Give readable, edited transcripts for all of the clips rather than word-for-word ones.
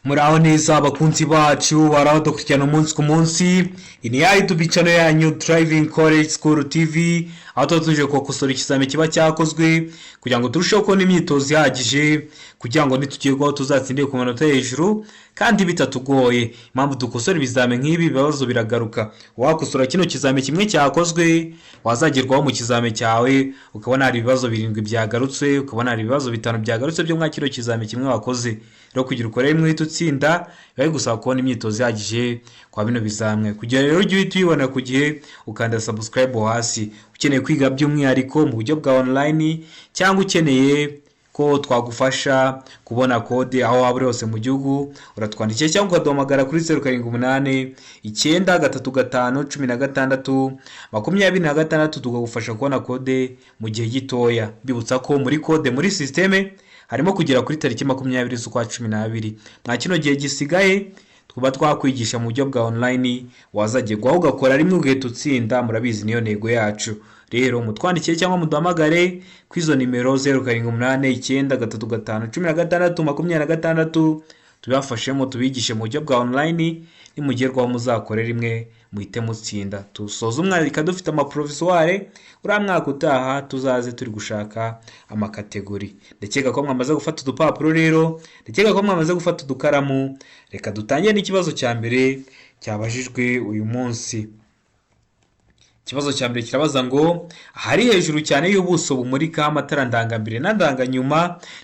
Muraho neza abakunzi bacu baraho dukurikirana umunsi ku munsi. Iyi ni ya YouTube channel yanyu Driving College School TV, aho tuba tuje gukosora ikizami kiba cyakozwe kugira ngo turusheho kubona imyitozo ihagije kugira ngo nitugerwaho tuzatsindire ku manota hejuru kandi bitatugoye. Impamvu dukosora ibizami nk'ibi ibibazo biragaruka. Wakosora kino kizami kimwe cyakozwe wazagerwaho mu kizami cyawe ukabona hari ibibazo 7 byagarutse, ukabona hari ibibazo 5 byagarutse byo mwa kino kizami kimwe wakoze. Rero kugira ukore rimwe utsinda biba gusaba kubona imyitozo ihagije kwa bino bizamwe. Kugira rero ujye uyibona ku gihe ukanda subscribe hasi. Ukeneye kwiga by'umwihariko mu buryo bwa online cyangwa ukeneye ko twagufasha kubona kode aho waba uri hose mu gihugu, uratwandikiye cyangwa ukaduhamagara kuri 0789 935 16 26 tukagufasha kubona kode mu gihe gitoya. Bibutsa ko muri kode muri systeme harimo kugera kuri tariki 20 z'ukwa 12. Mwa kino gihe gisigaye twuba twakwigisha mu buryo bwa online, wazagerwaho ugakora rimwe ugahita utsinda. Murabizi niyo ntego yacu. Rero mutwandikiye cyangwa muduhamagare ku izo nimero 0789 935 16 tubafashemo tubigishe mu buryo bwa online. Nimugerwaho muzakore rimwe muhite mutsinda. Tusoza umwaka dufite amaprovisoire, uriya mwaka utaha tuzaze turi gushaka amakategori. Ndakeka ko mwamaze gufata udupapuro rero, ndakeka ko mwamaze gufata udukaramu. Reka dutangire n'ikibazo cya mbere cyabajijwe uyu munsi. Ikibazo cya mbere kirabaza ngo hari hejuru cyane y'ubuso bumurika amatara ndangambere na ndanganyuma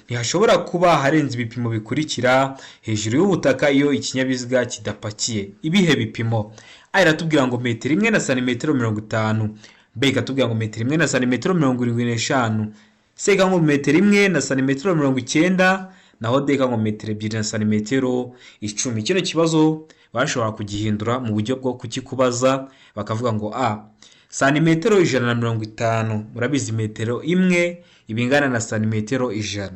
ntihashobora kuba harenze ibipimo bikurikira hejuru y'ubutaka iyo ikinyabiziga kidapakiye. Ibihe bipimo? A iratubwira ngo metero 1 na santimetero 50. B ikatubwira ngo metero 1 na santimetero 75. C ngo metero 1 na santimetero 90. Naho D ngo metero 2 na santimetero 10. Kino kibazo bashobora kugihindura mu buryo bwo kukikubaza bakavuga ngo A santimetero 150. Murabizi metero 1 ibingana na santimetero 100.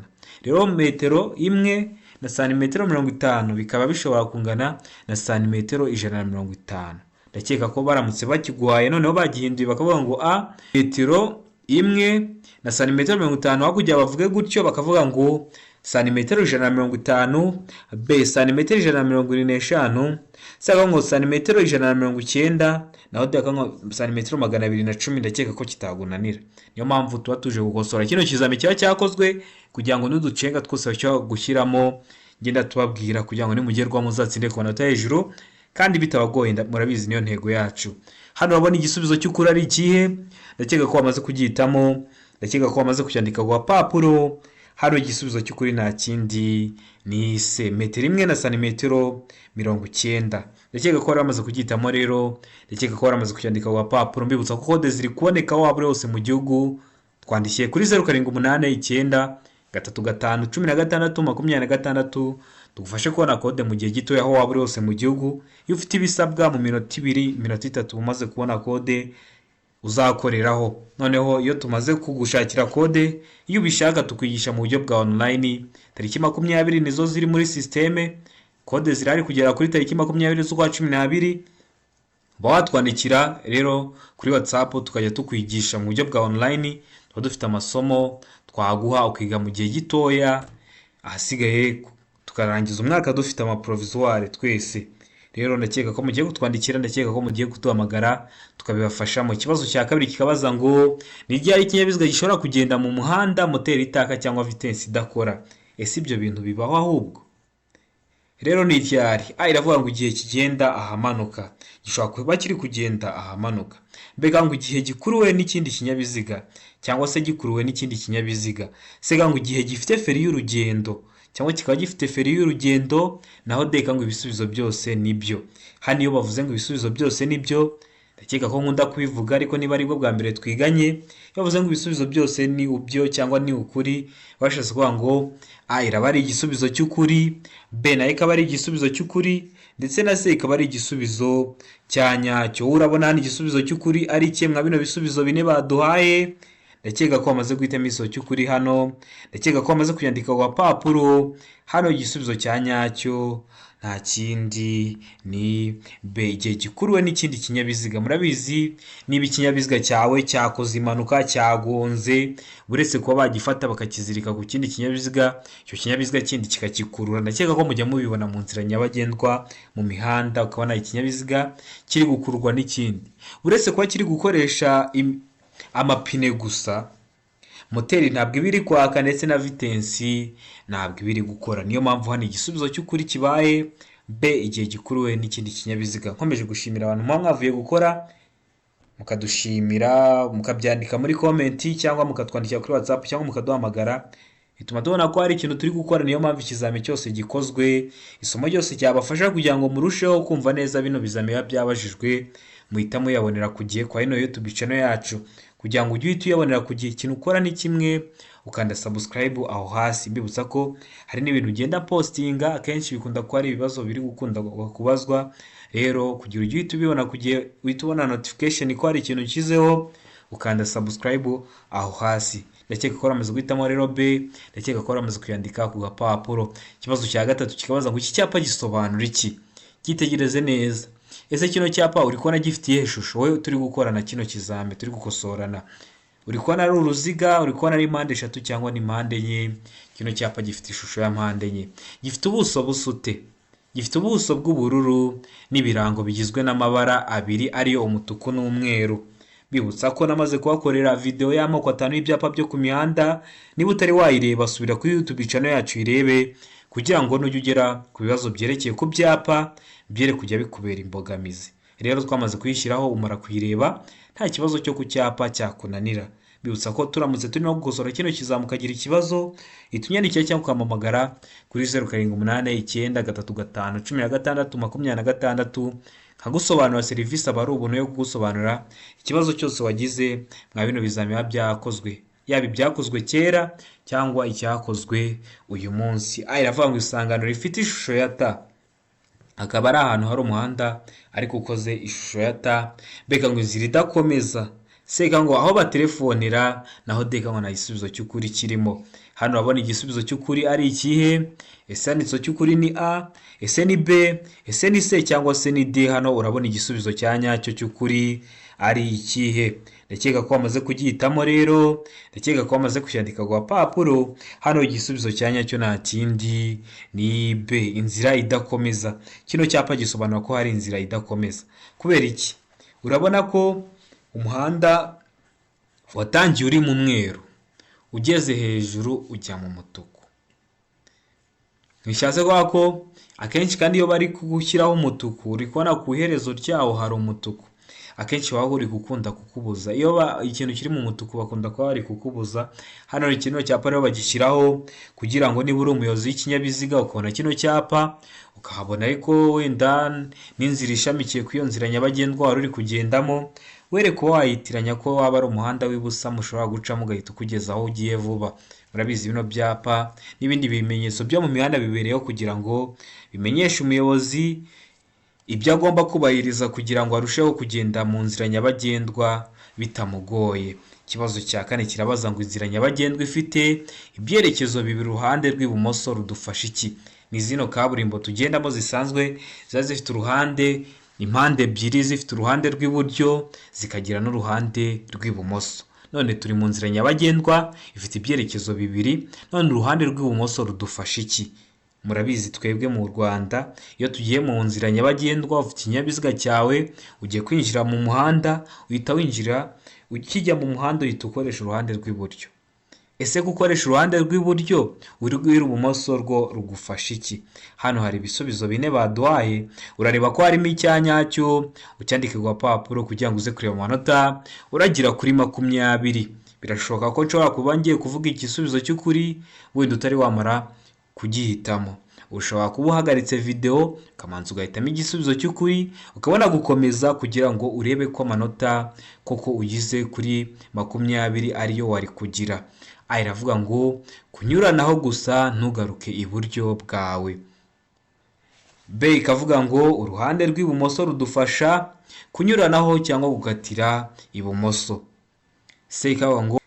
Rero metero 1 na santimetero 50 bikaba bishobora kungana na santimetero 150. Ndakeka ko baramutse bakiguhaye noneho bagihinduye bakavuga ngo A metero 1 na santimetero 50, hakujya bavuge gutyo bakavuga ngo santimetero 150. B santimetero 125. Saka ngo santimetero 190. Naho deka ngo santimetero 210. Ndakeka ko kitagunanira. Niyo mpamvu tuba tuje gukosora kino kizami cyawe cyakozwe kugira ngo nuducenga twose cyo gushyiramo ngenda tubabwira kugira ngo nimugerwaho muzatsinde ku manota hejuru kandi bitabagoye. Murabizi niyo ntego yacu. Hano urabona igisubizo cy'ukuri ari ikihe? Ndakeka ko wamaze kugihitamo, ndakeka ko wamaze kucyandika ku papuro. Hano igisubizo cy'ukuri nta kindi ni C metero 1 na santimetero 90. Ndakeka ko waramaze kugihitamo rero, ndakeka ko waramaze kucyandika ku papuro. Mbibutsa ko kode ziri kuboneka aho waba uri hose mu gihugu. Twandikiye kuri 0789 35 16 26 tugufashe kubona kode mu gihe gito aho waba uri hose mu gihugu. Iyo ufite ibisabwa mu minota 2 minota 3 umaze kubona kode uzakoreraho. Noneho iyo tumaze kugushakira kode, iyo ubishaka tukwigisha mu buryo bwa online. Tariki 20 nizo ziri muri systeme, kode zirari kugera kuri tariki 20 z'ukwa 12. Batwandikira rero kuri WhatsApp tukajya tukwigisha mu buryo bwa online. Tuba dufite amasomo twaguha ukiga mu gihe gitoya, ahasigaye tukarangiza umwaka dufite amaprovisoire twese. Rero ndakeka ko mugiye kutwandikira, ndakeka ko mugiye kutuhamagara tukabibafasha. Mu kibazo cya kabiri kikabaza ngo ni ryari ikinyabiziga gishobora kugenda mu muhanda moteri itaka cyangwa vitesse idakora? Ese ibyo bintu bibaho ahubwo? Rero ni ryari? A iravuga ngo igihe kigenda ahamanuka, gishobora kuba kiri kugenda ahamanuka. Mbega ngo igihe gikuruwe n'ikindi kinyabiziga cyangwa se gikuruwe n'ikindi kinyabiziga. C ngo igihe gifite feri y'urugendo cyangwa kikaba gifite feri y'urugendo. Naho D ngo ibisubizo byose nibyo. Hano iyo bavuze ngo ibisubizo byose nibyo, ndakeka ko nkunda kubivuga ariko niba ari bwo bwa mbere twiganye, iyo bavuze ngo ibisubizo byose ni ubyo cyangwa ni ukuri, bashatse kuvuga ngo A iraba ari igisubizo cy'ukuri, B nayo ikaba ari igisubizo cy'ukuri, ndetse na C ikaba ari igisubizo cya nyacyo. Urabona hano igisubizo cy'ukuri ari kimwe bino bisubizo bine baduhaye. ndakeka ko wamaze guhitamo igisubizo cy'ukuri hano, ndakeka ko wamaze kuyandika ku gapapuro. Hano igisubizo cya nyacyo nta kindi ni B, igihe gikuruwe n'ikindi kinyabiziga. Murabizi niba ikinyabiziga cyawe cyakoze impanuka, cyagonze, uretse kuba bagifata bakakizirika ku kindi kinyabiziga, icyo kinyabiziga kindi kikagikurura. Ndakeka ko mujya mubibona mu nzira nyabagendwa, mu mihanda, ukabona ikinyabiziga kiri gukururwa n'ikindi, uretse kuba kiri gukoresha amapine gusa, moteri ntabwo iba iri kwaka ndetse na vitensi ntabwo iba iri gukora. Niyo mpamvu hano igisubizo cy'ukuri kibaye B, igihe gikuruwe n'ikindi kinyabiziga. Nkomeje gushimira abantu muba mwavuye gukora, mukadushimira, mukabyandika muri komenti cyangwa mukatwandikira kuri WhatsApp cyangwa mukaduhamagara, bituma tubona ko hari ikintu turi gukora. Niyo mpamvu ikizami cyose gikozwe, isomo ryose cyabafasha kugira ngo murusheho kumva neza bino bizami biba byabajijwe, muhita muyabonera ku gihe kwa ino YouTube channel yacu. Kugira ngo ujye uhita uyabonera ku gihe, ikintu ukora ni kimwe, ukanda subscribe aho hasi. Mbibutsa ko hari n'ibintu ugenda postinga, akenshi bikunda kuba ari ibibazo biri gukunda kubazwa. Rero kugira ujye uhita ubibona ku gihe, uhita ubona notification ko hari ikintu ushyizeho, ukanda subscribe aho hasi. Ndakeka ko waramaze guhitamo rero B, ndakeka ko waramaze kuyandika ku gapapuro. Ikibazo cya gatatu kikabaza ngo iki cyapa gisobanura iki? Cyitegereze neza. Ese kino cyapa uri kubona gifitiye ishusho? Wowe turi gukorana kino kizame, turi gukosorana, uri kubona ari uruziga, uri kubona ari impande eshatu cyangwa ni impande enye? Kino cyapa gifite ishusho ya mpande enye. Gifite ubuso busute, gifite ubuso bw'ubururu n'ibirango bigizwe n'amabara abiri ariyo umutuku n'umweru. Bibutsa ko namaze kubakorera video y'amoko 5 y'ibyapa byo ku mihanda. Niba utari wayireba, subira kuri YouTube channel yacu irebe, kugira ngo nujye ugera ku bibazo byerekeye ku byapa byere kujya bikubera imbogamizi. Rero twamaze kuyishyiraho, umara kuyireba nta kibazo cyo ku cyapa cyakunanira. Bibutsa ko turamutse turimo gukosora kino kizamukagira ikibazo, itunyandikira cyangwa ukamamagara kuri 0788531626 nkagusobanura serivisi aba ari ubuntu yo kugusobanura ikibazo cyose wagize mwa bino bizami biba byakozwe, yaba ibyakozwe kera cyangwa icyakozwe uyu munsi. Iravuga ngo isangano rifite ishusho ya T, akaba ari ahantu hari umuhanda ariko ukoze ishusho ya T. Beka ngo inzira idakomeza, seka ngo aho batelefonera naho deka ngo nta gisubizo cy'ukuri kirimo. Hano urabona igisubizo cy'ukuri ari ikihe? Ese handitse cy'ukuri ni A, ese ni B, ese ni C cyangwa se ni D? Hano urabona igisubizo cya nyacyo cy'ukuri ari ikihe. Ndakeka ko wamaze kugihitamo rero, ndakeka ko wamaze kucyandika ku gapapuro. Hano igisubizo cya nyacyo nta kindi ni B, inzira idakomeza. Kino cyapa gisobanura ko hari inzira idakomeza. Kubera iki? Urabona ko umuhanda watangiye uri mu mweru, ugeze hejuru ujya mu mutuku. Nishatse ko akenshi kandi iyo bari kugushyiraho umutuku, uri kubona ku iherezo ryawo hari umutuku, akenshi baba uri gukunda kukubuza. Iyo ikintu kiri mu mutuku bakunda kuba bari kukubuza. Hano kino cyapa rero bagishyiraho kugira ngo niba uri umuyobozi w'ikinyabiziga ukabona kino cyapa ukahabona ariko wenda n'inzira ishamikiye ku iyo nzira nyabagendwa wari uri kugendamo, were ko wayitiranya ko waba ari umuhanda w'ibusa mushobora gucamo ugahita ukugeza aho ugiye vuba. Murabizi bino byapa n'ibindi bimenyetso byo mu mihanda bibereyeho kugira ngo bimenyeshe umuyobozi ibyo agomba kubahiriza kugira ngo arusheho kugenda mu nzira nyabagendwa bitamugoye. Ikibazo cya kane kirabaza ngo inzira nyabagendwa ifite ibyerekezo bibiri, uruhande rw'ibumoso rudufasha iki? Ni zino kaburimbo tugendamo zisanzwe ziba zifite uruhande, impande ebyiri zifite uruhande rw'iburyo zikagira n'uruhande rw'ibumoso. None turi mu nzira nyabagendwa ifite ibyerekezo bibiri, none uruhande rw'ibumoso rudufasha iki? Murabizi twebwe mu Rwanda iyo tugiye mu nzira nyabagendwa ufite ikinyabiziga cyawe ugiye kwinjira mu muhanda, uhita winjira, ukijya mu muhanda uhita ukoresha uruhande rw'iburyo. Ese gukoresha uruhande rw'iburyo urw'ibumoso rwo rugufasha iki? Hano hari ibisubizo 4 baduhaye, urareba ko harimo icyanyacyo ucyandike ku gapapuro kugira ngo uze kureba amanota uragira kuri 20. Birashoboka ko nshobora kuba ngiye kuvuga igisubizo cy'ukuri wenda utari wamara kugihitamo. Ushobora kuba uhagaritse video kamanza ugahitamo igisubizo cy'ukuri ukabona gukomeza kugira ngo urebe ko amanota koko ugize kuri 20 ariyo wari kugira. Iravuga ngo kunyuranaho gusa ntugaruke iburyo bwawe. B ikavuga ngo uruhande rw'ibumoso rudufasha kunyuranaho cyangwa gukatira ibumoso. C ikavuga ngo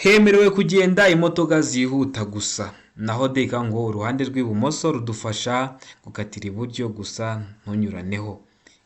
Hemerewe kugenda imodoka zihuta gusa, naho deka ngo uruhande rw'ibumoso rudufasha gukatira iburyo gusa ntunyuraneho.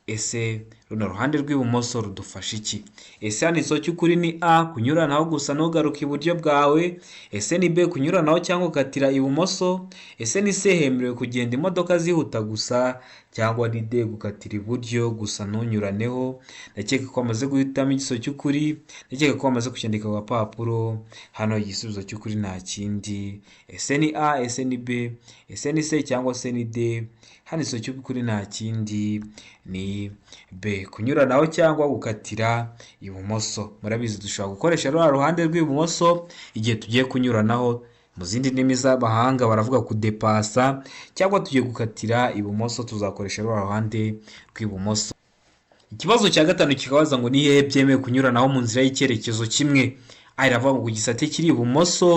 Ese runo ruhande rw'ibumoso rudufasha iki? Ese handitseho cy'ukuri ni A, kunyuranaho gusa ntugaruke iburyo bwawe? Ese ni B, kunyuranaho cyangwa gukatira ibumoso? Ese ni C, hemerewe kugenda imodoka zihuta gusa? Cyangwa ni D, gukatira iburyo gusa ntunyuraneho? Ndakeka ko wamaze guhitamo igisubizo cy'ukuri, ndakeka ko wamaze kucyandika ku gapapuro. Hano igisubizo cy'ukuri nta kindi, ese ni A, ese ni B, ese ni C cyangwa se ni D? Hano igisubizo cy'ukuri nta kindi ni B, kunyuranaho cyangwa gukatira ibumoso. Murabizi dushobora gukoresha rwa ruhande rw'ibumoso igihe tugiye kunyuranaho, mu zindi ndimi z'abahanga baravuga kudepasa, cyangwa tugiye gukatira ibumoso tuzakoresha rwa ruhande rw'ibumoso. Ikibazo cya gatanu kikabaza ngo ni hehe byemewe kunyuranaho mu nzira y'icyerekezo kimwe? Iravuga ngo ku gisate kiri ibumoso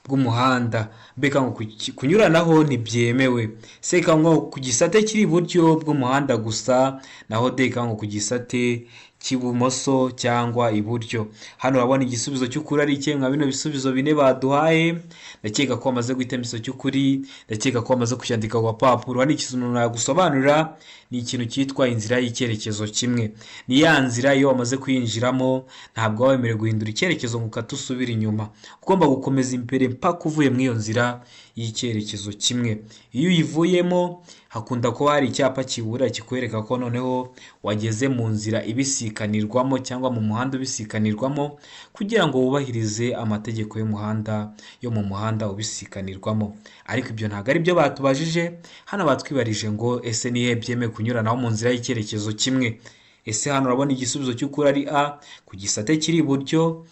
bw'umuhanda. Beka ngo kunyuranaho ntibyemewe. Seka ngo ku gisate kiri iburyo bw'umuhanda gusa, naho deka ngo ku gisate cy'ibumoso cyangwa iburyo. Hano urabona igisubizo cy'ukuri ari iki nka bino bisubizo bine baduhaye. Ndakeka ko wamaze guhitamo igisubizo cy'ukuri, ndakeka ko wamaze kucyandika ku gapapuro. Hano ikintu nagusobanurira ni ikintu cyitwa inzira y'icyerekezo kimwe. Ni ya nzira iyo wamaze kuyinjiramo ntabwo waba wemerewe guhindura icyerekezo ngo ukate usubire inyuma, ugomba gukomeza imbere mpaka uvuye muri iyo nzira y'icyerekezo kimwe. Iyo uyivuyemo hakunda kuba hari icyapa kibura kikwereka ko noneho wageze mu nzira ibisikanirwamo cyangwa mu muhanda ubisikanirwamo, kugira ngo wubahirize amategeko y'umuhanda yo mu muhanda ubisikanirwamo. Ariko ibyo ntabwo ari byo batubajije, hano batwibarije ngo ese ni hehe byemewe kunyuranaho mu nzira y'icyerekezo kimwe? Ese hano urabona igisubizo cy'ukuri ari A, ku gisate kiri iburyo,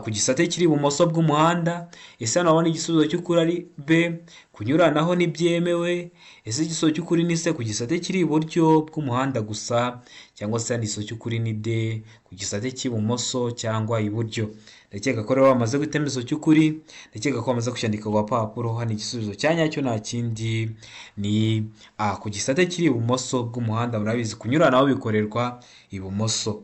ku gisate kiri ibumoso bw'umuhanda. Ese hano urabona igisubizo cy'ukuri ari B, kunyuranaho ntibyemewe. Ese igisubizo cy'ukuri ni C, ku gisate kiri iburyo bw'umuhanda gusa, cyangwa se hano igisubizo cy'ukuri ni D, ku gisate cy'ibumoso cyangwa iburyo. Ndakeka ko rero wamaze guhitamo igisubizo cy'ukuri, ndakeka ko wamaze kucyandika ku gapapuro. Hano igisubizo cya nyacyo nta kindi ni A, ku gisate kiri ibumoso bw'umuhanda. Murabizi kunyuranaho bikorerwa ibumoso.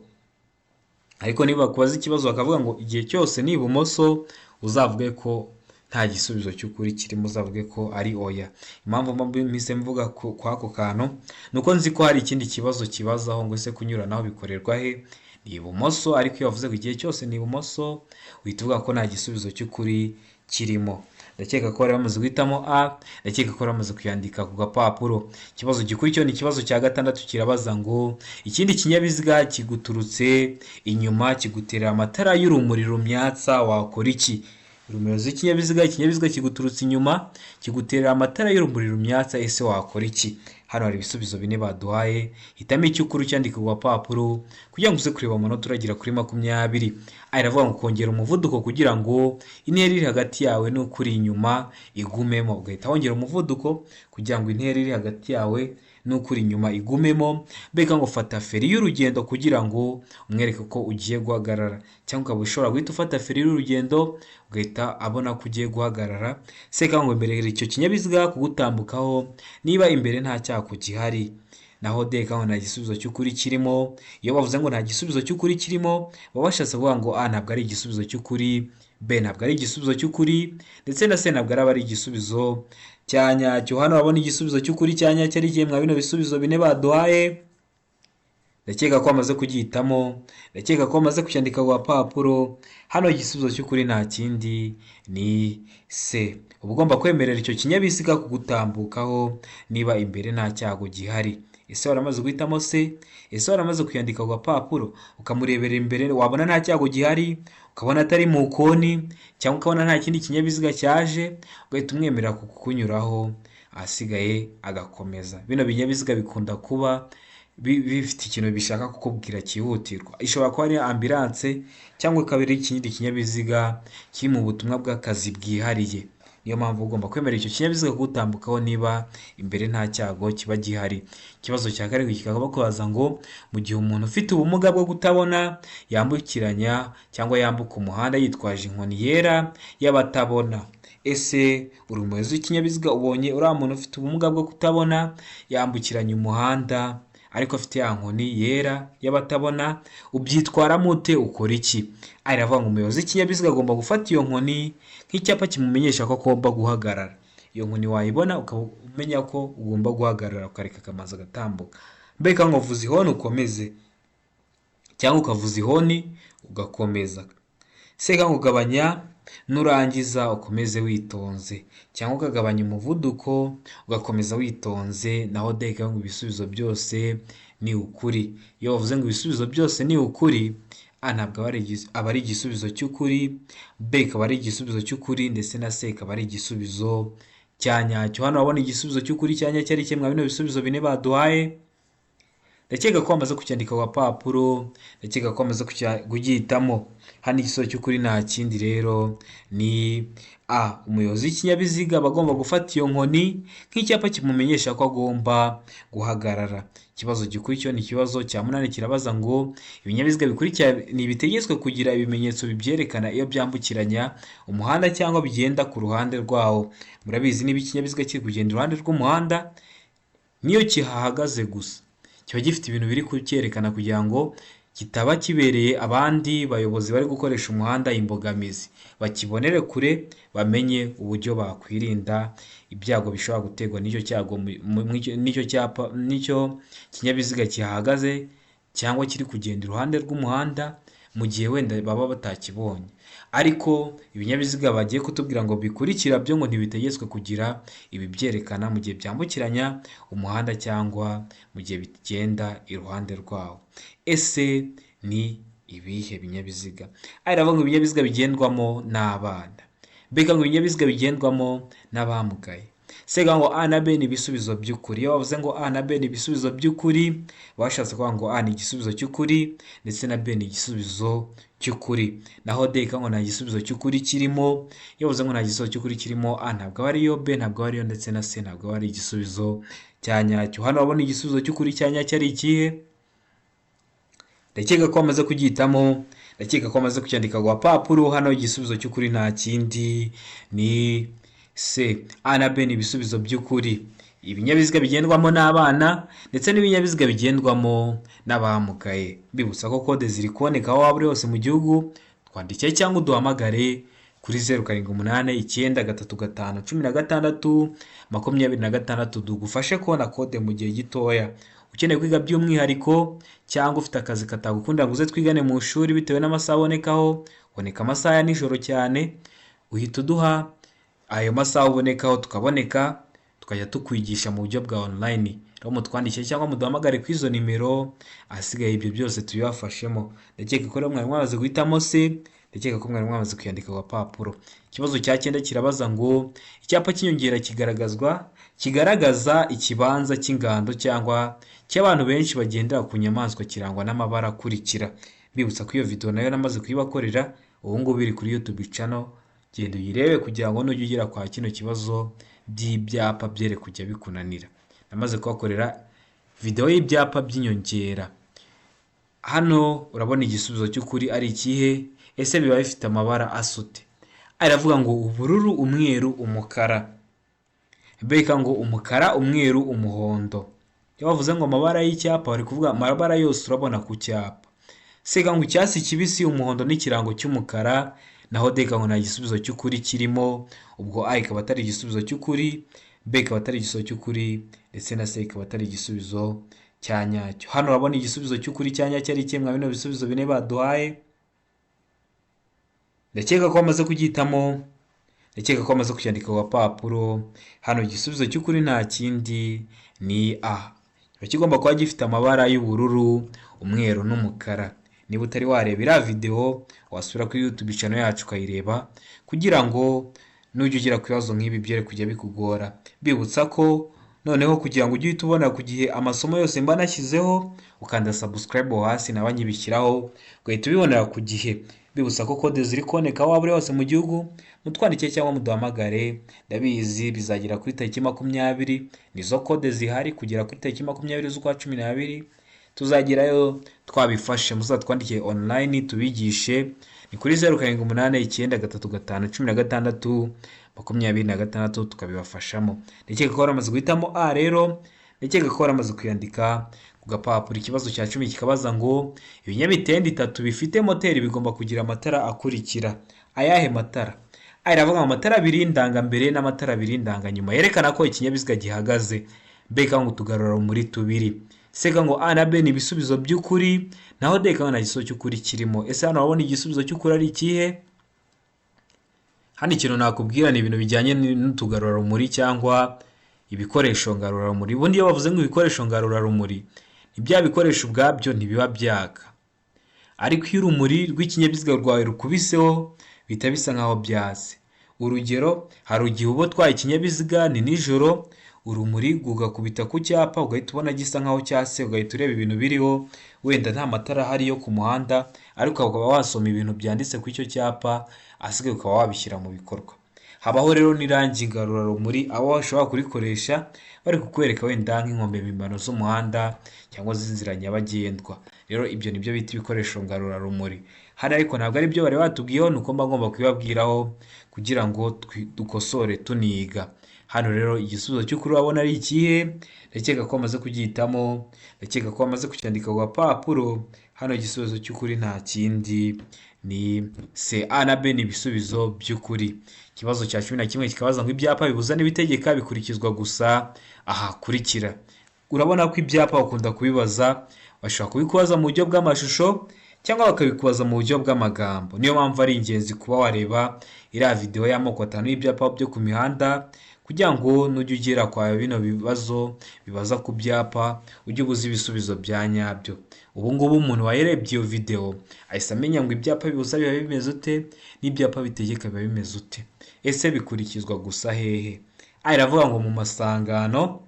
Ariko niba bakubaza ikibazo bakavuga ngo igihe cyose ni ibumoso, uzavuge ko nta gisubizo cy'ukuri kirimo, uzavuge ko ari oya. Impamvu mpise mvuga kwa ako kantu nuko nzi ko hari ikindi kibazo kibazaho ngo ese kunyuranaho bikorerwa he? Ni ibumoso. Ariko iyo wavuze ngo igihe cyose ni ibumoso, uhita uvuga ko nta gisubizo cy'ukuri kirimo. Ndakeka ko bari bamaze guhitamo A, ndakeka ko bari bamaze kuyandika ku gapapuro. Ikibazo gikurikiyeho ni ikibazo cya gatandatu, kirabaza ngo ikindi kinyabiziga kiguturutse inyuma kiguterera amatara y'urumuri rumyatsa, wakora iki? Umuyobozi w'ikinyabiziga, ikinyabiziga kiguturutse inyuma kiguterera amatara y'urumuri rumyatsa, ese wakora iki? Hano hari ibisubizo bine baduhaye, hitamo icy'ukuri ucyandika ku gapapuro kugira ngo uze kureba amanota uragira kuri 20. Iravuga ngo kongera umuvuduko kugira ngo intera iri hagati yawe n'ukuri inyuma igumemo. Ugahita wongera umuvuduko kugira ngo intera iri hagati yawe n'ukuri inyuma igumemo. Beka ngo fata feri y'urugendo kugira ngo umwereke ko ugiye guhagarara, cyangwa ukaba ushobora guhita ufata feri y'urugendo ugahita abona ko ugiye guhagarara. Seka ngo imbere icyo kinyabiziga kugutambukaho niba imbere nta cyako gihari. Naho deka ngo nta gisubizo cy'ukuri kirimo. Iyo bavuze ngo nta gisubizo cy'ukuri kirimo, baba bashatse kuvuga ngo A ntabwo ari igisubizo cy'ukuri, B ntabwo ari igisubizo cy'ukuri, ndetse na C ntabwo araba ari igisubizo cya nyacyo. Hano urabona igisubizo cy'ukuri cya nyacyo ari kimwe bino bisubizo bine baduhaye. Ndakeka ko wamaze kugihitamo, ndakeka ko wamaze kucyandika ku gapapuro. Hano igisubizo cy'ukuri nta kindi ni C. Uba ugomba kwemerera icyo kinyabiziga kugutambukaho niba imbere nta cyago gihari. Ese waramaze guhitamo C? Ese waramaze kuyandika ku gapapuro ukamurebera imbere, wabona nta cyago gihari, ukabona atari mu koni, cyangwa ukabona nta kindi kinyabiziga cyaje, ugahita umwemerera kukunyuraho, ahasigaye agakomeza. Bino binyabiziga bikunda kuba bifite ikintu bishaka kukubwira cyihutirwa. Ishobora kuba ari ambulance cyangwa ikaba ari ikindi kinyabiziga kiri mu butumwa bw'akazi bwihariye. Niyo mpamvu ugomba kwemerera icyo kinyabiziga kugutambukaho niba imbere nta cyago kiba gihari. Ikibazo cya karindwi kikaba kubaza ngo mu gihe umuntu ufite ubumuga bwo kutabona yambukiranya cyangwa yambuka umuhanda yitwaje inkoni yera y'abatabona, ese uri umuyobozi w'ikinyabiziga ubonye uriya muntu ufite ubumuga bwo kutabona yambukiranya umuhanda ariko afite ya nkoni yera y'abatabona, ubyitwaramo ute, ukora iki? Aravuga ngo umuyobozi w'ikinyabiziga agomba gufata iyo nkoni nk'icyapa kimumenyesha ko agomba guhagarara. Iyo nkoni wayibona ukaba umenya ko ugomba guhagarara ukareka akamazi agatambuka. Mbega ngo vuza ihoni ukomeze cyangwa ukavuza ihoni ugakomeza. Se ngo ugabanya nurangiza ukomeze witonze, cyangwa ukagabanya umuvuduko ugakomeza witonze. Naho deka ngo ibisubizo byose ni ukuri. Iyo bavuze ngo ibisubizo byose ni ukuri, ntabwo aba ari igisubizo cy'ukuri, B ikaba ari igisubizo cy'ukuri, ndetse na C ikaba ari igisubizo cya nyacyo. Hano wabona igisubizo cy'ukuri cya nyacyo ari kimwe bino bisubizo bine baduhaye. Ndakeka ko wamaze kucyandika ku gapapuro, ndakeka ko wamaze kugihitamo. Hano igisubizo cy'ukuri nta kindi rero ni A. Umuyobozi w'ikinyabiziga aba agomba gufata iyo nkoni nk'icyapa kimumenyesha ko agomba guhagarara. Ikibazo gikurikiyeho ni ikibazo cya 8 kirabaza ngo ibinyabiziga bikurikira ntibitegetswe kugira ibimenyetso bibyerekana iyo byambukiranya umuhanda cyangwa bigenda ku ruhande rwawo. Murabizi niba ikinyabiziga kiri kugenda iruhande rw'umuhanda, niyo kihahagaze gusa kiba gifite ibintu biri kucyerekana kugira ngo kitaba kibereye abandi bayobozi bari gukoresha umuhanda imbogamizi, bakibonere kure, bamenye uburyo bakwirinda ibyago bishobora guterwa n'icyo kinyabiziga kihahagaze cyangwa kiri kugenda iruhande rw'umuhanda mu gihe wenda baba batakibonye. Ariko ibinyabiziga bagiye kutubwira ngo bikurikira byo ngo ntibitegetswe kugira ibi byerekana mu gihe byambukiranya umuhanda cyangwa mu gihe bigenda iruhande rwawo. Ese ni ibihe binyabiziga? Aravuga ngo ibinyabiziga bigendwamo n'abana. Mbega ngo ibinyabiziga bigendwamo n'abamugaye. Sega ngo A na B ni ibisubizo by'ukuri. Iyo bavuze ngo A na B ni ibisubizo by'ukuri, bashatse kuvuga ngo A ni igisubizo cy'ukuri ndetse na B ni igisubizo cy'ukuri. Naho D ngo nta gisubizo cy'ukuri kirimo. Iyo bavuze ngo nta gisubizo cy'ukuri kirimo, A ntabwo aba ariyo, B ntabwo aba ariyo, ndetse na C ntabwo aba ari igisubizo cya nyacyo. Hano wabona igisubizo cy'ukuri cya nyacyo ari ikihe? Ndakeka ko wamaze kugihitamo, ndakeka ko wamaze kucyandika ku gapapuro. Hano igisubizo cy'ukuri nta kindi ni C. A na B ni ibisubizo by'ukuri. Ibinyabiziga bigendwamo n'abana ndetse n'ibinyabiziga bigendwamo n'abamugaye. Bibutsa ko kode ziri kuboneka aho waba uri hose mu gihugu. Twandike cyangwa uduhamagare kuri 0789351626 dugufashe kubona kode mu gihe gitoya. Ukeneye kwiga by'umwihariko cyangwa ufite akazi katagukundira ngo uze twigane mu ishuri bitewe n'amasaha abonekaho, uboneka amasaha ya nijoro cyane, uhita uduha ayo masaha ubonekaho tukaboneka, tukajya tukwigisha mu buryo bwa online. Rero mutwandikire cyangwa muduhamagare ku izo nimero, ahasigaye ibyo byose tubibafashemo. Ndakeka ko rero mwari mwamaze guhitamo C, ndakeka ko mwari mwamaze kuyandika ku gapapuro. Ikibazo cya 9 kirabaza ngo icyapa cy'inyongera kigaragaza ikibanza cy'ingando cyangwa cy'abantu benshi bagendera ku nyamaswa kirangwa n'amabara akurikira. Bibutsa ko iyo video nayo namaze kuyibakorera, ubu ngubu biri kuri YouTube channel. Genda uyirebe kugira ngo nujye ugera kwa kino kibazo by'ibyapa byere kujya bikunanira. Namaze kubakorera video y'ibyapa by'inyongera. Hano urabona igisubizo cy'ukuri ari ikihe? Ese biba bifite amabara asute? Aravuga ngo ubururu, umweru, umukara. Beka ngo umukara, umweru, umuhondo. Iyo bavuze ngo amabara y'icyapa bari kuvuga amabara yose urabona ku cyapa. Sega ngo icyatsi kibisi, umuhondo n'ikirango cy'umukara. Naho D ngo nta gisubizo cy'ukuri kirimo. Ubwo A ikaba atari igisubizo cy'ukuri, B ikaba atari igisubizo cy'ukuri, ndetse na C ikaba atari igisubizo cya nyacyo. Hano urabona igisubizo cy'ukuri cya nyacyo ari kimwe bino bisubizo bine baduhaye. Ndakeka ko wamaze kugihitamo, ndakeka ko wamaze kucyandika ku gapapuro. Hano igisubizo cy'ukuri nta kindi ni A. Kiba kigomba kuba gifite amabara y'ubururu, umweru n'umukara. Niba utari wareba iriya video, wasubira kuri YouTube channel yacu ukayireba kugira ngo nujye ugira ku bibazo nk'ibi byere kujya bikugora. Bibutsa ko noneho kugira ngo ujye utubona ku gihe amasomo yose mba nashyizeho, ukanda subscribe hasi nabanyibishyiraho ugahita ubibonera ku gihe. Bibutsa ko kode ziri koneka waba uri hose mu gihugu, mutwandike cyangwa muduhamagare. Ndabizi bizagera kuri tariki 20 nizo kode zihari, kugera kuri tariki 20 z'ukwa 12 tuzagerayo twabifashe. Muzatwandikiye online tubigishe, ni kuri 0789351626 tukabibafashamo. Ndakeka ko waramaze guhitamo A rero. ndakeka ko waramaze kuyandika ku gapapuro. Ikibazo cya 10 kikabaza ngo ibinyamitende 3 bifite moteri bigomba kugira amatara akurikira. Ayahe matara? Iravuga ngo amatara 2 y'indangambere n'amatara 2 y'indanganyuma yerekana ko ikinyabiziga gihagaze. B ngo tugarurarumuri 2. C ngo A na B ni ibisubizo by'ukuri, naho D nta gisubizo cy'ukuri kirimo. Ese hano urabona igisubizo cy'ukuri ari ikihe? Hano ikintu nakubwira ni ibintu bijyanye n'utugarurarumuri cyangwa ibikoresho ngarurarumuri. Ubundi iyo bavuze ngo ibikoresho ngarurarumuri, ni bya bikoresho ubwabyo ntibiba byaka, ariko iyo urumuri rw'ikinyabiziga rwawe rukubiseho bihita bisa nkaho byase. Urugero, hari igihe uba utwaye ikinyabiziga ni nijoro, urumuri rugakubita ku cyapa ugahita ubona gisa nkaho cyase, ugahita ureba ibintu biriho, wenda nta matara ahari yo ku muhanda, ariko ukaba wasoma ibintu byanditse ku icyo cyapa, asigaye ukaba wabishyira mu bikorwa. Habaho rero n'irangi ngarurarumuri, aho bashobora kurikoresha bari kukwereka wenda nk'inkombe mpimbano z'umuhanda cyangwa z'inzira nyabagendwa. Rero ibyo nibyo bita ibikoresho ngarurarumuri. Hano ariko ntabwo ari byo bari batubwiyeho, nuko mba ngomba kubibabwiraho kugira ngo dukosore tuniga. Hano rero igisubizo cy'ukuri urabona ari ikihe? Ndakeka ko amaze kugihitamo, ndakeka ko amaze kucyandika ku gapapuro. Hano igisubizo cy'ukuri nta kindi ni C. A na B ni ibisubizo by'ukuri. Ikibazo cya 11 kikabaza ngo ibyapa bibuza n'ibitegeka bikurikizwa gusa ahakurikira. Urabona ko ibyapa bakunda kubibaza, bashobora kubikubaza mu buryo bw'amashusho cyangwa bakabikubaza mu buryo bw'amagambo. Niyo mpamvu ari ingenzi kuba wareba iriya video y'amoko 5 y'ibyapa byo ku mihanda, kugira ngo nujya ugera kwa bino bibazo bibaza ku byapa ujye ubuza ibisubizo bya nyabyo. Ubu ngubu umuntu wayerebye iyo video ahise amenya ngo ibyapa bibuza biba bimeze ute n'ibyapa bitegeka biba bimeze ute. Ese bikurikizwa gusa hehe? Iravuga ngo mu masangano.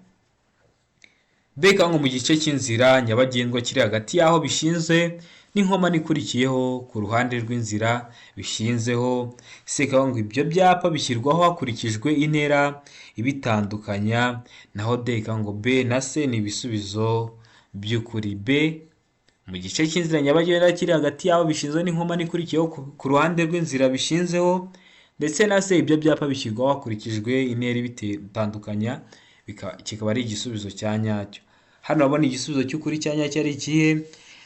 B ngo mu gice cy'inzira nyabagendwa kiri hagati y'aho bishinze n'inkomane ikurikiyeho ku ruhande rw'inzira bishinzeho. C ngo ibyo byapa bishyirwaho hakurikijwe intera ibitandukanya, naho D ngo B na C ni ibisubizo by'ukuri. B mu gice cy'inzira nyabagendwa kiri hagati y'aho bishinze n'inkomane ikurikiyeho ku ruhande rw'inzira bishinzeho, ndetse na C ibyo byapa bishyirwaho hakurikijwe intera ibitandukanya, kikaba ari igisubizo cya nyacyo. Hano urabona igisubizo cy'ukuri cya nyacyo ari ikihe?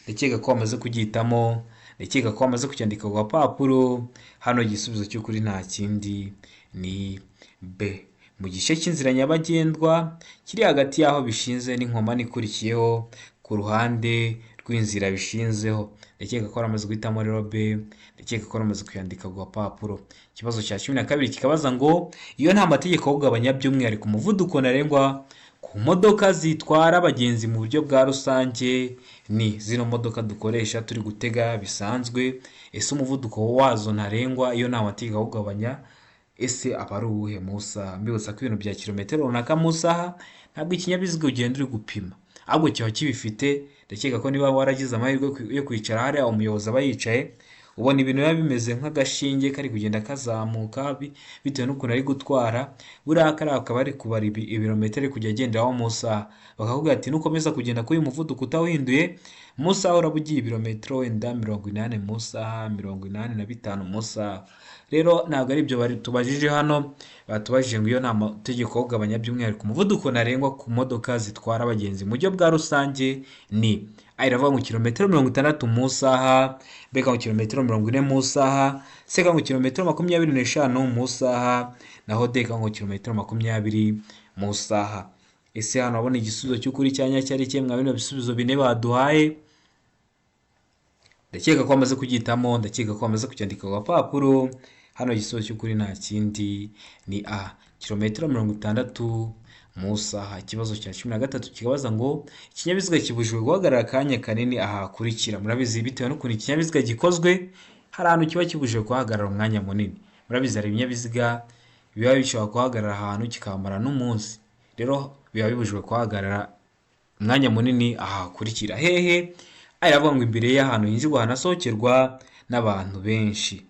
Ndakeka ko wamaze kugihitamo, ndakeka ko wamaze kucyandika ku gapapuro. Hano igisubizo cy'ukuri nta kindi ni B. Mu gice cy'inzira nyabagendwa kiri hagati y'aho bishinze n'inkomane ikurikiyeho ku ruhande rw'inzira bishinzeho. Ndakeka ko waramaze guhitamo rero B, ndakeka ko waramaze kuyandika ku gapapuro. Ikibazo cya 12 kikabaza ngo iyo nta mategeko yo kugabanya by'umwihariko umuvuduko ntarengwa ku modoka zitwara abagenzi mu buryo bwa rusange, ni zino modoka dukoresha turi gutega bisanzwe, ese umuvuduko wazo ntarengwa iyo nta mategeko yo kugabanya ese aba ari uwuhe mu isaha? Mbibutsa ko ibintu bya kilometero runaka mu isaha ntabwo ikinyabiziga ugenda uri gupima, ahubwo kiba kibifite. Ndakeka ko niba waragize amahirwe yo kwicara hariya umuyobozi aba yicaye, ubona ibintu biba bimeze nk'agashinge kari kugenda kazamuka bitewe n'ukuntu ari gutwara. Buriya kariya akaba ari kubara ibirometero kujya agenderaho mu isaha, bakakubwira ati nukomeza kugenda kuri uyu muvuduko utawuhinduye, mu isaha uraba ugiye ibirometero wenda 80 mu isaha, 85 mu isaha. Rero ntabwo ari ibyo tubajije hano, batubajije ngo iyo nta mategeko yo kugabanya by'umwihariko umuvuduko ntarengwa ku modoka zitwara abagenzi mu buryo bwa rusange, ni iravuga ngo kilometero 60 mu isaha, B ngo kilometero 40 mu isaha, C ngo kilometero 25 mu isaha, naho D ngo kilometero 20 mu isaha. Ese hano abona igisubizo cy'ukuri cya nyacyo ari kimwe bino bisubizo bine baduhaye? Ndakeka ko amaze kugihitamo, ndakeka ko amaze kucyandika ku gapapuro. Hano igisubizo cy'ukuri nta kindi ni A, kilometero 60 mu isaha. Ikibazo cya 13 kikabaza ngo ikinyabiziga kibujijwe guhagarara akanya kanini ahakurikira. Murabizi bitewe n'ukuntu ikinyabiziga gikozwe, hari ahantu kiba kibujijwe guhagarara umwanya munini. Murabizi hari ibinyabiziga biba bishobora guhagarara ahantu kikamara n'umunsi, rero biba bibujijwe guhagarara umwanya munini ahakurikira. Hehe? Iravuga ngo imbere y'ahantu hinjirwa hanasohokerwa n'abantu benshi.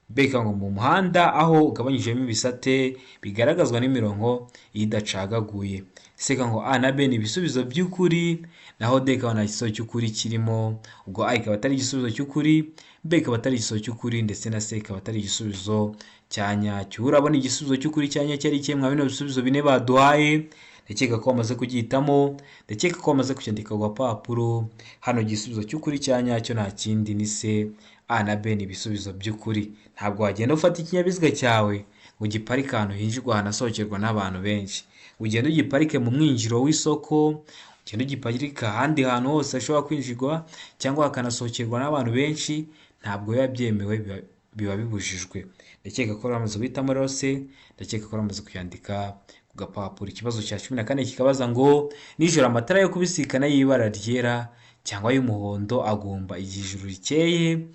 B ngo mu muhanda aho ugabanyijemo ibisate bigaragazwa n'imirongo idacagaguye. C ngo A na B ni ibisubizo by'ukuri, naho D nta gisubizo cy'ukuri kirimo. Ubwo A ikaba atari igisubizo cy'ukuri, B ikaba atari igisubizo cy'ukuri, ndetse na C ikaba atari igisubizo cya nyacyo. Urabona igisubizo cy'ukuri cya nyacyo ari kimwe bino bisubizo bine baduhaye? ndakeka ko wamaze kugihitamo, ndakeka ko wamaze kucyandika ku gapapuro. Hano igisubizo cy'ukuri cya nyacyo nta kindi ni C, A na B ni ibisubizo by'ukuri. Ntabwo wagenda ufata ikinyabiziga cyawe ngo ugiparike ahantu hinjirwa hanasohokerwa n'abantu benshi, ugenda ugiparike mu mwinjiro w'isoko, ugenda ugiparike ahandi hantu hose hashobora kwinjirwa cyangwa hakanasohokerwa n'abantu benshi, ntabwo biba byemewe, biba bibujijwe. Ndakeka ko wamaze guhitamo rero C, ndakeka ko wamaze kuyandika ku gapapuro. Ikibazo cya 14 kikabaza ngo nijoro amatara yo kubisikana y'ibara ryera cyangwa y'umuhondo agomba igihe ijuru rikeye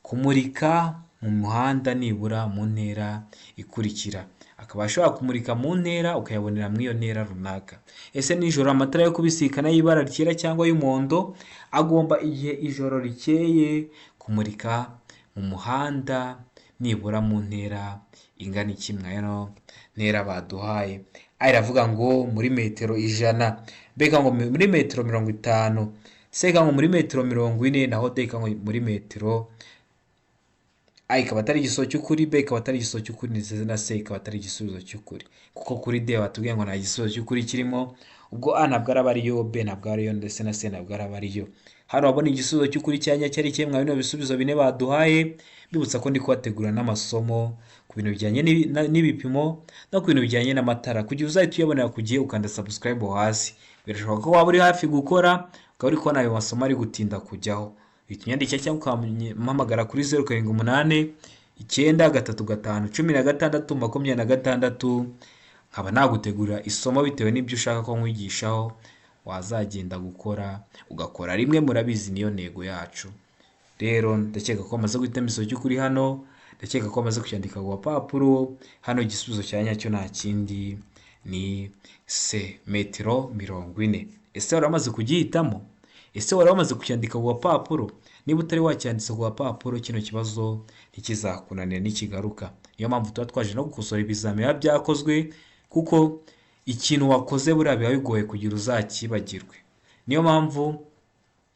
kumurika mu muhanda nibura mu ntera ikurikira. Akaba ashobora kumurika mu ntera ukayabonera muri iyo ntera runaka. Ese nijoro amatara yo kubisikana y'ibara ryera cyangwa y'umuhondo agomba igihe ijoro rikeye kumurika mu muhanda nibura mu ntera ingana iki? Mwayano ntera baduhaye. Iravuga ngo muri metero 100, B ngo muri metero 50, C ngo muri metero 40, naho D ngo muri metero. A ikaba atari igisubizo cy'ukuri, B ikaba atari igisubizo cy'ukuri, ndetse na C ikaba atari igisubizo cy'ukuri, kuko kuri D batubwiye ngo nta gisubizo cy'ukuri kirimo. Ubwo A ntabwo araba ariyo, B ntabwo ariyo, ndetse na C ntabwo araba ariyo. Hano wabona igisubizo cy'ukuri cya nyacyo ari kimwe bino bisubizo bine baduhaye. Bibutsa ko ndi kubategura n'amasomo ku bintu bijyanye n'ibipimo no ku bintu bijyanye n'amatara, kugira uzahite uyabonera ku gihe ukanda subscribe hasi. Birashoboka ko waba uri hafi gukora ukaba uri kubona ayo masomo ari gutinda kujyaho, ikinyandikira cyangwa ukampamagara kuri 0789 935 16 26, nkaba nagutegura isomo bitewe n'ibyo ushaka ko nkwigishaho, wazagenda gukora ugakora rimwe. Murabizi niyo ntego yacu. Rero ndakeka ko amaze guhitamo igisubizo cy'ukuri hano, ndakeka ko amaze kucyandika ku gapapuro. Hano igisubizo cya nyacyo nta kindi ni C, metero 40. Ese wari wamaze kugihitamo? Ese wari wamaze kucyandika ku gapapuro? Niba utari wacyanditse ku gapapuro, kino kibazo ntikizakunanira nikigaruka. Niyo mpamvu tuba twaje no gukosora ibizamini biba byakozwe, kuko ikintu wakoze buriya biba bigoye kugira uzakibagirwe. Niyo mpamvu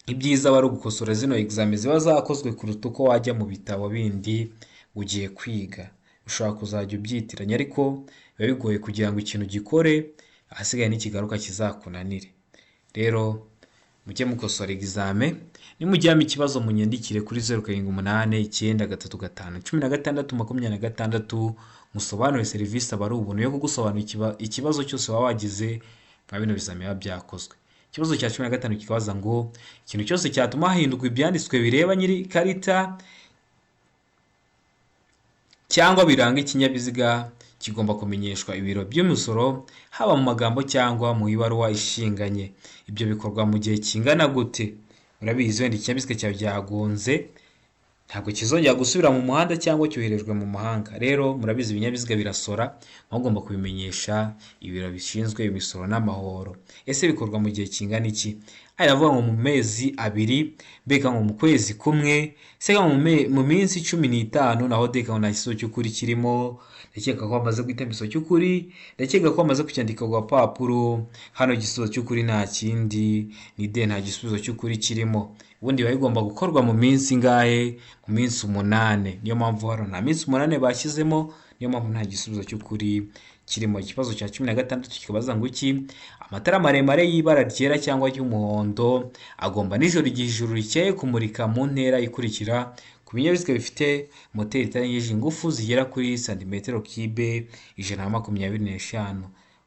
ibyiza bari gukosora zino examen ziba zakozwe kuruta uko wajya mu bitabo bindi ugiye kwiga. Ushobora kuzajya ubyitiranya, ariko biba bigoye kugira ngo ikintu gikore ahasigaye n'ikigaruka kizakunanire. Rero mujye mukosora examen, nimujyamo ikibazo munyandikire kuri 0789 935 16 26, musobanure serivisi aba ari ubuntu yo kugusobanurira ikibazo cyose waba wagize nka bino bizamini biba byakozwe. Ikibazo cya 15 kikabaza ngo ikintu cyose cyatuma hahindurwa ibyanditswe bireba nyiri karita cyangwa biranga ikinyabiziga kigomba kumenyeshwa ibiro by'umusoro, haba mu magambo cyangwa mu ibaruwa ishinganye. Ibyo bikorwa mu gihe kingana gute? Murabizi wenda ikinyabiziga cyawe byagonze, ntabwo kizongera gusubira mu muhanda cyangwa cyoherejwe mu mahanga. Rero murabizi ibinyabiziga birasora, mugomba kubimenyesha ibiro bishinzwe imisoro n'amahoro. Ese bikorwa mu gihe kingana iki? Aravuga ngo mu mezi 2, B ngo mu kwezi kumwe, C ngo mu minsi 15, naho D ngo nta gisubizo cy'ukuri kirimo. Ndakeka ko bamaze guhitamo igisubizo cy'ukuri, ndakeka ko bamaze kucyandika ku gapapuro. Hano igisubizo cy'ukuri nta kindi ni D, nta gisubizo cy'ukuri kirimo. Ubundi biba bigomba gukorwa mu minsi ingahe? Mu minsi 8. Niyo mpamvu hano nta minsi 8 bashyizemo, niyo mpamvu nta gisubizo cy'ukuri kirimo. Ikibazo cya 16 kikabaza ngo iki? Amatara maremare y'ibara ryera cyangwa y'umuhondo agomba nijoro igihe ijuru rikeye kumurika mu ntera ikurikira ku binyabiziga bifite moteri itarengeje ingufu zigera kuri santimetero kibe 125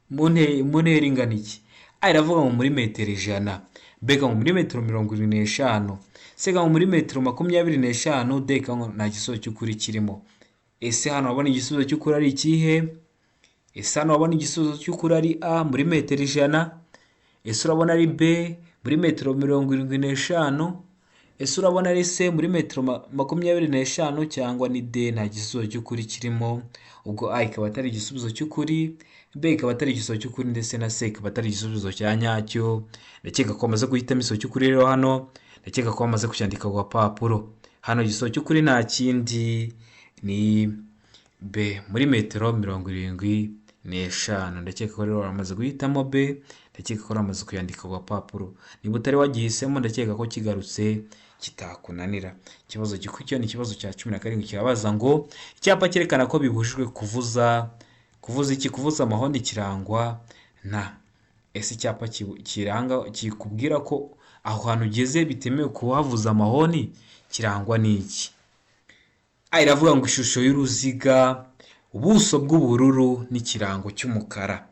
mu ntera ingana iki? Iravuga ngo muri metero 100, B ngo muri metero 75, C ngo muri metero 25, D ngo nta gisubizo cy'ukuri kirimo. Ese hano wabona igisubizo cy'ukuri ari ikihe? Ese hano wabona igisubizo cy'ukuri ari A, muri metero 100? Ese urabona ari B, muri metero 75? Ese urabona ari C, muri metero 25, cyangwa ni D, nta gisubizo cy'ukuri kirimo? Ubwo A ikaba atari igisubizo cy'ukuri, B ikaba atari igisubizo cy'ukuri, ndetse na C ikaba atari igisubizo cya nyacyo. Ndakeka ko bamaze guhitamo igisubizo cy'ukuri rero hano, ndakeka ko bamaze kucyandika ku gapapuro. Hano igisubizo cy'ukuri nta kindi ni B, muri metero 75. Ndakeka ko rero bamaze guhitamo B, ndakeka ko bamaze kuyandika ku gapapuro. Niba utari wagihisemo, ndakeka ko kigarutse kitakunanira. Ikibazo gikurikiyeho ni ikibazo cya 17 kirabaza ngo icyapa cyerekana ko bibujijwe kuvuza iki? Kuvuza amahoni kirangwa na ese icyapa kikubwira ko aho hantu ugeze bitemewe kuhavuza amahoni kirangwa n'iki? Iravuga ngo ishusho y'uruziga, ubuso bw'ubururu n'ikirango cy'umukara.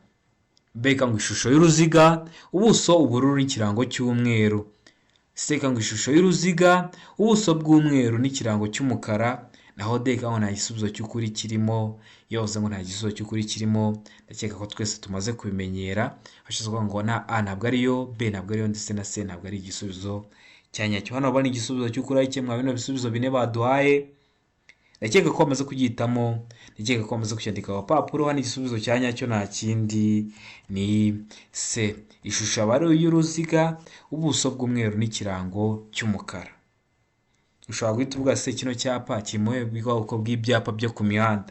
Mbega ngo ishusho y'uruziga, ubuso ubururu n'ikirango cy'umweru. Seka ngo ishusho y'uruziga, ubuso bw'umweru n'ikirango cy'umukara. Naho deka ngo nta gisubizo cy'ukuri kirimo. Yose ngo nta gisubizo cy'ukuri kirimo. Ndakeka ko twese tumaze kubimenyera. Hashizwe ngo na A ntabwo ariyo, B ntabwo ariyo, ndetse na C ntabwo ari igisubizo cya nyacyo. Hano urabona igisubizo cy'ukuri ari kimwe bino bisubizo bine baduhaye. Ndakeka ko bamaze kubyitamo, ndakeka ko bamaze kucyandika ku papuro. Hano igisubizo cya nyacyo nta kindi ni C. Ishusho aba ari y'uruziga, ubuso bw'umweru n'ikirango cy'umukara. Ushobora guhita uvuga se kino cyapa kiri mu bwoko bw'ibyapa byo ku mihanda.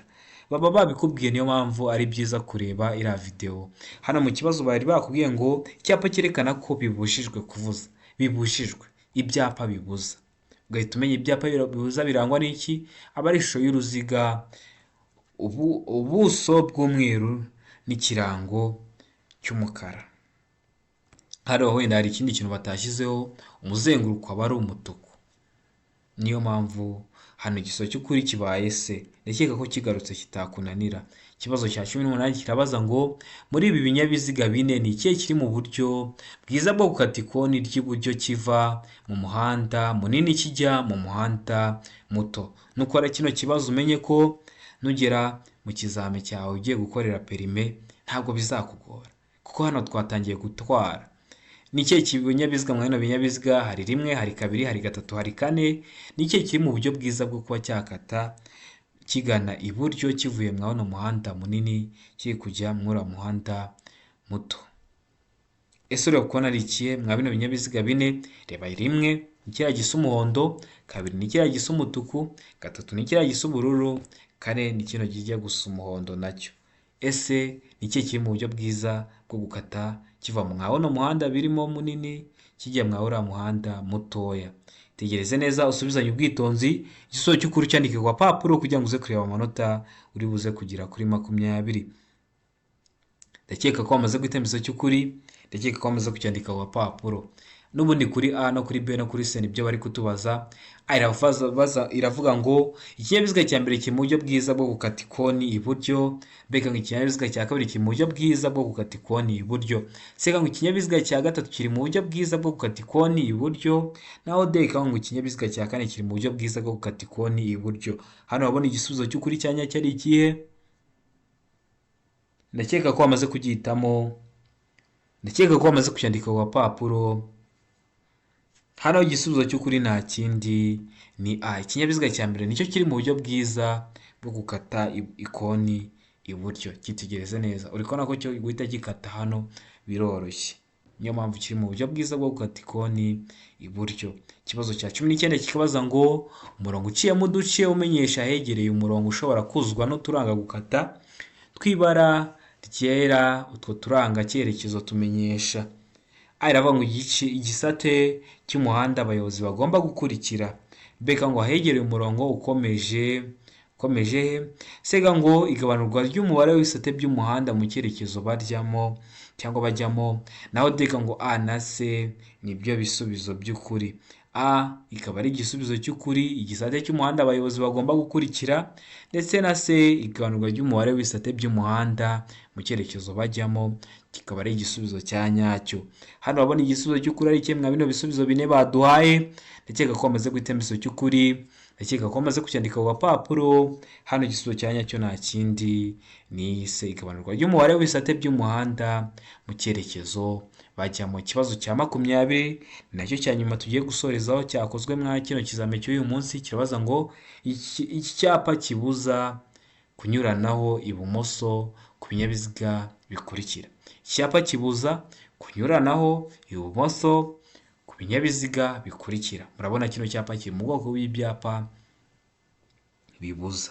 Baba babikubwiye, niyo mpamvu ari byiza kureba iriya video. Hano mu kibazo bari bakubwiye ngo icyapa cyerekana ko bibujijwe kuvuza, bibujijwe ibyapa bibuza. Ugahita umenya ibyapa bibuza birangwa n'iki? Aba ari ishusho y'uruziga, ubuso bw'umweru n'ikirango cy'umukara. Hano wenda hari ikindi kintu batashyizeho, umuzenguruko aba ari umutuku. Niyo mpamvu hano igisubizo cy'ukuri kibaye C. Ndakeka ko kigarutse kitakunanira. Ikibazo cya 18 kirabaza ngo muri ibi binyabiziga bine ni ikihe kiri mu buryo bwiza bwo gukata ikoni ry'iburyo kiva mu muhanda munini kijya mu muhanda muto. Nukora kino kibazo umenye ko nugera mu kizame cyawe ugiye gukorera perime ntabwo bizakugora, kuko hano twatangiye gutwara. Ni ikihe kinyabiziga mu bino binyabiziga? Hari rimwe, hari kabiri, hari gatatu, hari kane. Ni ikihe kiri mu buryo bwiza bwo kuba cyakata kigana iburyo kivuye mu hano muhanda munini kiri kujya muri muhanda muto? Ese ureba kubona ari ikihe mwa bino binyabiziga bine? Reba rimwe ni kiriya gisa umuhondo, kabiri ni kiriya gisa umutuku, gatatu ni kiriya gisa ubururu, kane ni kino kijya gusa umuhondo nacyo. Ese ni ikihe kiri mu buryo bwiza bwo gukata kiva mu hano muhanda birimo munini kijya mu uriya muhanda mutoya? Tegereze neza usubizanye ubwitonzi. Igisubizo cy'ukuri cyandike ku papuro kugira ngo uze kureba amanota uri buze kugira kuri 20. Ndakeka ko wamaze guhitamo igisubizo cy'ukuri, ndakeka ko wamaze kucyandika ku papuro. N'ubundi kuri A no kuri B no kuri C nibyo bari kutubaza. Iravuga ngo ikinyabiziga cya mbere kiri mu buryo bwiza bwo gukata ikoni iburyo. Mbega ngo ikinyabiziga cya kabiri kiri mu buryo bwiza bwo gukata ikoni iburyo. Seka ngo ikinyabiziga cya gatatu kiri mu buryo bwiza bwo gukata ikoni iburyo. Naho deka ngo ikinyabiziga cya kane kiri mu buryo bwiza bwo gukata ikoni iburyo. Hano urabona igisubizo cy'ukuri cya nyacyo ari ikihe? Ndakeka ko wamaze kubyitamo, ndakeka ko wamaze kucyandika ku papuro. Hano igisubizo cy'ukuri nta kindi ni A. Ikinyabiziga cya mbere nicyo kiri mu buryo bwiza bwo gukata ikoni iburyo. Kitegereze neza, uri kubona ko cyo guhita gikata hano biroroshye. Niyo mpamvu kiri mu buryo bwiza bwo gukata ikoni iburyo. Ikibazo cya 19 kikabaza ngo umurongo uciyemo uduce umenyesha ahegereye umurongo ushobora kuzuzwa n'uturanga gukata twibara ryera. Utwo turanga cyerekezo tumenyesha. Iravuga ngo igisate cy'umuhanda abayobozi bagomba gukurikira. Mbega ngo ahegereye umurongo ukomeje. Sega ngo igabanurwa ry'umubare w'ibisate by'umuhanda mu cyerekezo baryamo cyangwa bajyamo. Naho deka ngo A na C nibyo bisubizo by'ukuri. A ikaba ari igisubizo cy'ukuri, igisate cy'umuhanda abayobozi bagomba gukurikira, ndetse na C igabanurwa ry'umubare w'ibisate by'umuhanda mu cyerekezo bajyamo kikaba ari igisubizo cya nyacyo. Hano babona igisubizo cy'ukuri ari kimwe bino bisubizo bine baduhaye. Ndakeka ko bamaze guhitamo igisubizo cy'ukuri, ndakeka ko bamaze kucyandika ku papuro. Hano igisubizo cya nyacyo nta kindi ni C, igabanurwa ry'umubare w'ibisate by'umuhanda mu cyerekezo bajyamo. Ikibazo cya 20 ni nacyo cya nyuma tugiye gusorezaho cyakozwe mwa kino kizame cy'uyu munsi. Kirabaza ngo iki cyapa kibuza kunyuranaho ibumoso ku binyabiziga bikurikira. Icyapa kibuza kunyuranaho ibumoso ku binyabiziga bikurikira. Murabona kino cyapa kiri mu bwoko bw'ibyapa bibuza.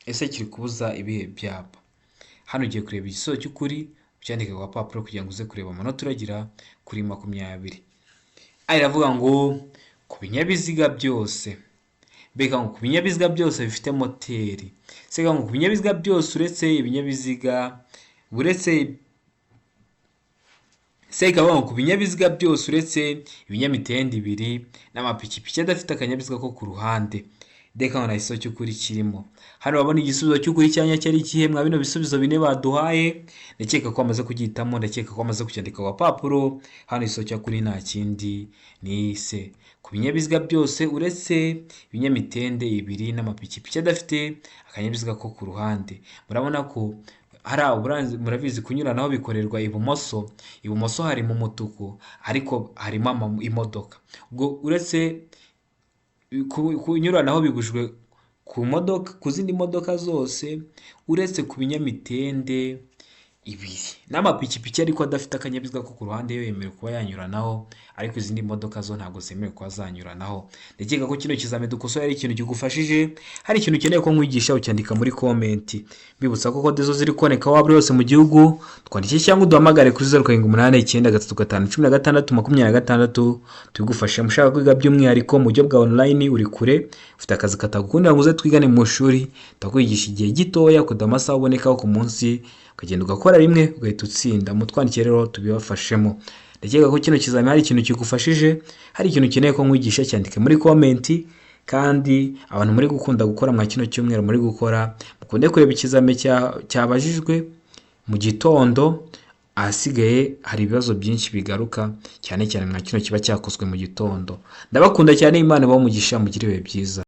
Ese kiri kubuza ibihe byapa? Hano ugiye kureba igisubizo cy'ukuri ucyandika ku papuro kugira ngo uze kureba amanota uragira kuri 20. Iravuga ngo ku binyabiziga byose. Mbega ngo ku binyabiziga byose bifite moteri. Sega ngo ku binyabiziga byose uretse ibinyabiziga Sekabongo ku binyabiziga byose uretse ibinyamitende ibiri n'amapikipiki adafite akanyabiziga ko ku ruhande. Deka na iso cy'ukuri kirimo. Hano babona igisubizo cy'ukuri cyanya cyari ikihe mwa bino bisubizo bine baduhaye. Ndakeka ko amaze kugitamo, ndakeka ko amaze kucyandika ku papuro. Hano iso cy'ukuri nta kindi ni se. Ku binyabiziga byose uretse ibinyamitende ibiri n'amapikipiki adafite akanyabiziga ko ku ruhande. Murabona ko hari murabizi kunyuranaho bikorerwa ibumoso hari mu mutuku ariko harimo imodoka. Ubwo uretse kunyuranaho bibujwe ku zindi modoka zose uretse ku binyamitende ibiri n'amapikipiki ariko adafite akanyabiziga ko ku ruhande yo yemerewe kuba yanyuranaho, ariko izindi modoka zo ntabwo zemerewe kuba zanyuranaho. Ndakeka ko kino kizame dukosora ari ikintu kigufashije, hari ikintu ukeneye ko nkwigisha ucyandika muri komenti. Bibutsa ko kode zo ziri kuboneka waba uri hose mu gihugu, twandikire cyangwa uduhamagare kuri 0789935626 tugufashe. Mushaka kwiga by'umwihariko mu buryo bwa online uri kure, ufite akazi katagukundira ngo uze twigane mu ishuri, ndakwigisha igihe gitoya kuda amasaha ubonekaho ku munsi, ukagenda ugakora rimwe ugahita utsinda. Mutwandikire rero tubibafashemo. Ndakeka ko kino kizame hari ikintu kigufashije, hari ikintu ukeneye ko nkwigisha, cyandike muri komenti. Kandi abantu muri gukunda gukora mwa kino cyumweru muri gukora, mukunde kureba ikizame cyabajijwe mu gitondo, ahasigaye hari ibibazo byinshi bigaruka cyane cyane mwa kino kiba cyakozwe mu gitondo. Ndabakunda cyane, Imana ibahe umugisha, mugire ibihe byiza.